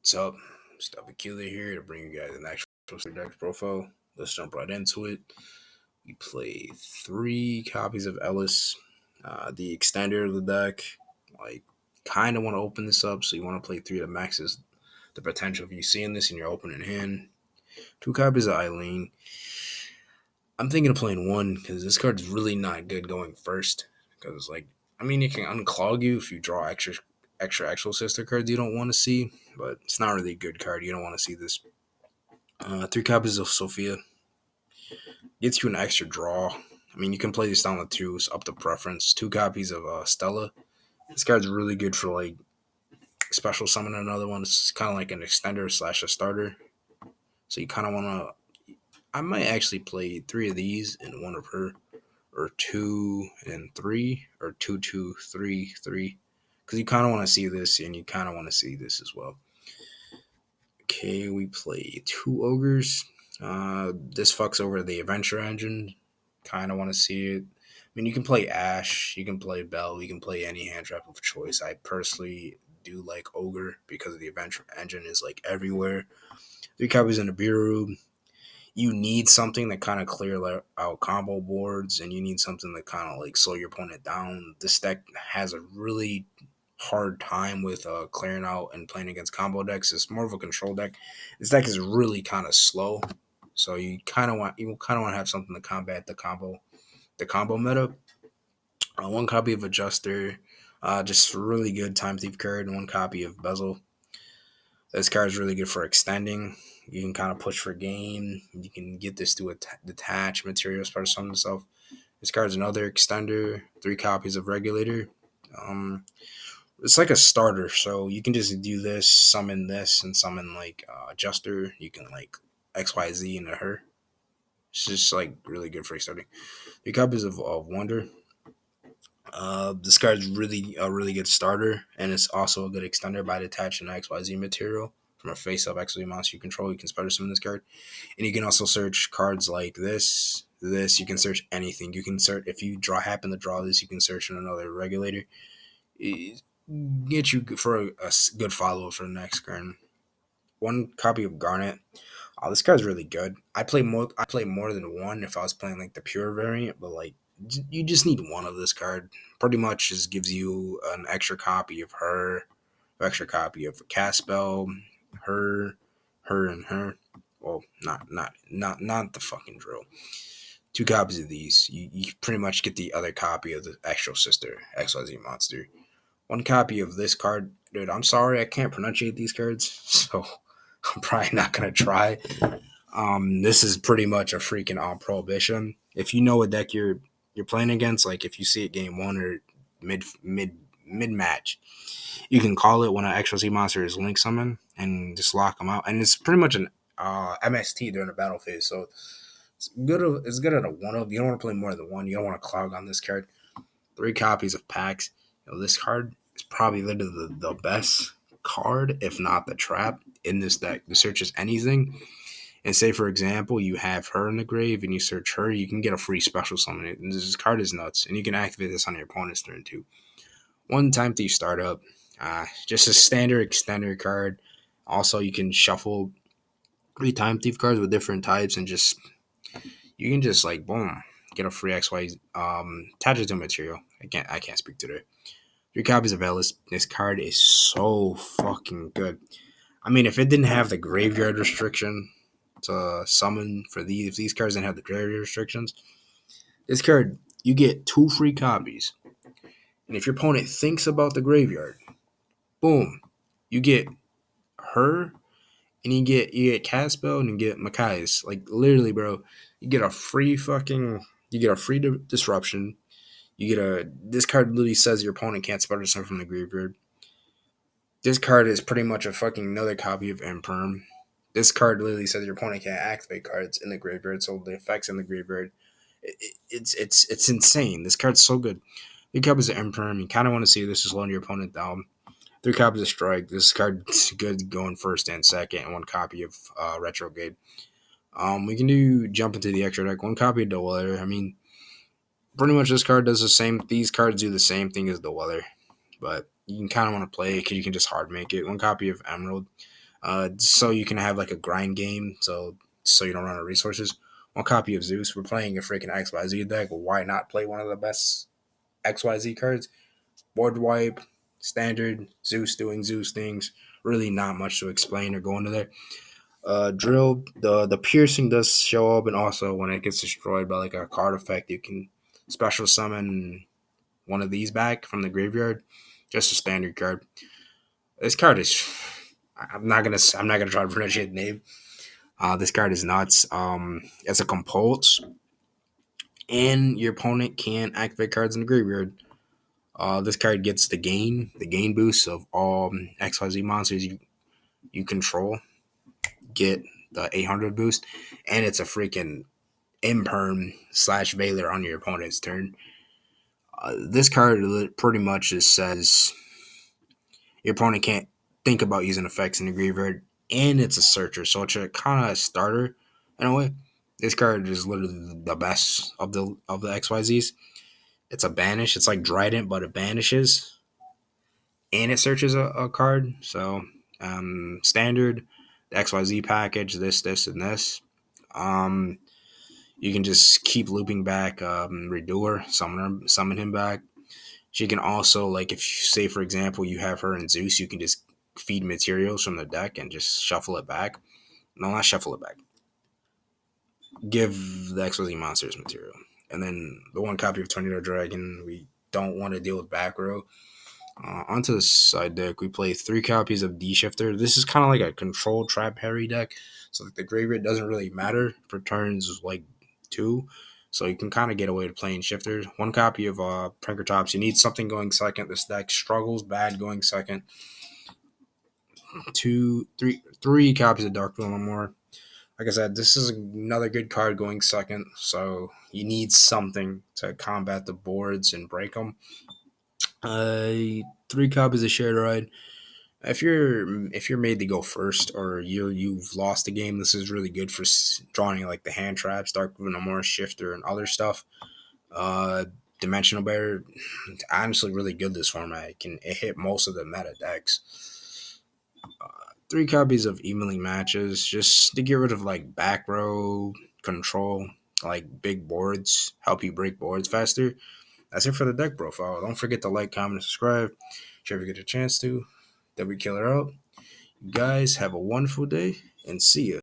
What's up? Stop Killer here to bring you guys an actual deck profile. Let's jump right into it. We play 3 copies of Ellis, the extender of the deck. Like, kind of want to open this up, so you want to play 3 to maxes the potential of you seeing this in your opening hand. 2 copies of Eileen. I'm thinking of playing 1 because this card's really not good going first. Because, it can unclog you if you draw extra Exosister cards you don't want to see, but it's not really a good card. You don't want to see this. 3 copies of Sophia gets you an extra draw. You can play this down with 2, it's up to preference. 2 copies of Stella. This card's really good for special summon another one. It's kind of like an extender slash a starter. So you kind of want to. I might actually play 3 of these and 1 of her, or 2 and 3, or 2, 2, 3, 3. Because you kind of want to see this, and you kind of want to see this as well. Okay, we play 2 ogres. This fucks over the adventure engine. Kind of want to see it. You can play Ash, you can play Bell, you can play any hand trap of choice. I personally do like ogre because the adventure engine is everywhere. 3 copies in the beer room. You need something that kind of clear out combo boards, and you need something that kind of slow your opponent down. This deck has a really hard time with clearing out and playing against combo decks. It's more of a control deck. This deck is really kind of slow, so you kind of want to have something to combat the combo meta. 1 copy of Adjuster, just really good time thief card, and 1 copy of Bezel. This card is really good for extending. You can kind of push for game. You can get this to detach material, special summon itself. This card's another extender. 3 copies of Regulator. It's like a starter, so you can just do this, and summon Adjuster. You can XYZ into her. It's just really good for starting. 3 copies of Wonder. This card's really a really good starter, and it's also a good extender by detaching XYZ material from a face-up XYZ monster you control. You can special summon this card, and you can also search cards like this. You can search anything. You can search if you happen to draw this. You can search in another Regulator. Get you for a good follow-up for the next turn. 1 copy of Garnet. This card's really good. I play more than 1 if I was playing the pure variant, but you just need 1 of this card. Pretty much just gives you an extra copy of her, extra copy of cast spell, her, and her. Well, not the fucking drill. 2 copies of these. You pretty much get the other copy of the Exosister XYZ monster. 1 copy of this card. Dude, I'm sorry, I can't pronunciate these cards, so I'm probably not gonna try. This is pretty much a freaking prohibition. If you know what deck you're playing against, if you see it game 1 or mid match, you can call it when an XYZ monster is link summon and just lock them out. And it's pretty much an MST during the battle phase, so it's good. It's good at a 1-of. You don't want to play more than 1. You don't want to clog on this card. 3 copies of Pax. This card is probably literally the best card, if not the trap, in this deck. The searches anything. And say, for example, you have her in the grave and you search her, you can get a free special summon. And this card is nuts. And you can activate this on your opponent's turn too. 1 time thief startup. Just a standard extender card. Also, you can shuffle 3 time thief cards with different types and you can just boom, get a free XY attach it to material. I can't speak to that. 3 copies of Ellis. This card is so fucking good. If it didn't have the graveyard restriction to summon for these, if these cards didn't have the graveyard restrictions, this card, you get 2 free copies. And if your opponent thinks about the graveyard, boom, you get her, and you get Caspel, and you get Makai's. Literally, bro, you get a free disruption. This card literally says your opponent can't special summon from the graveyard. This card is pretty much a fucking another copy of Imperm. This card literally says your opponent can't activate cards in the graveyard, so the effects in the graveyard, it's insane. This card's so good. 3 copies of Imperm. You kind of want to see this is slowing your opponent down. 3 copies of Strike. This card's good going first and second, and 1 copy of Retrograde. We can jump into the extra deck. 1 copy of Dweller. Pretty much this card does the same. These cards do the same thing as Dweller, but you can kind of want to play it because you can just hard make it. 1 copy of Emerald. So you can have like a grind game, so you don't run out of resources. One copy of Zeus. We're playing a freaking XYZ deck. Why not play one of the best XYZ cards? Board wipe, standard, Zeus doing Zeus things. Really not much to explain or go into there. Drill, the piercing does show up, and also when it gets destroyed by like a card effect, you can special summon one of these back from the graveyard. Just a standard card. This card is. I'm not gonna try to pronounce the name. This card is nuts. It's a compulse, and your opponent can't activate cards in the graveyard. This card gets the gain boost of all XYZ monsters you control. Get the 800 boost, and it's a freaking imperm slash Veiler on your opponent's turn. This card pretty much just says your opponent can't think about using effects in the graveyard, and it's a searcher, so it's a kind of starter in a way. This card is literally the best of the XYZs. It's a banish. It's like Trident, but it banishes and it searches a card. So standard, the XYZ package, this, and this. Um, you can just keep looping back Redoer, summon him back. She can also, like, if say for example you have her in Zeus, you can just feed materials from the deck and just shuffle it back. No, not shuffle it back. Give the XYZ monsters material. And then the one copy of Tornado Dragon, we don't want to deal with back row. Onto the side deck, we play 3 copies of D Shifter. This is kind of like a control trap Harry deck. So the graveyard doesn't really matter for turns like 2. So you can kind of get away to playing shifters. 1 copy of Pranker Tops. You need something going second. This deck struggles bad going second. 3 copies of Dark Villain more. Like I said, this is another good card going second. So you need something to combat the boards and break them. 3 copies of Shared Ride. If you're made to go first, or you've lost the game, this is really good for drawing like the hand traps, Dark Venomora, Shifter, and other stuff. Dimensional Bear, honestly, really good this format. It hit most of the meta decks. 3 copies of Evenly Matches, just to get rid of like back row control, like big boards, help you break boards faster. That's it for the deck profile. Don't forget to like, comment, and subscribe. If you get a chance to, that we kill her out. You guys have a wonderful day and see ya.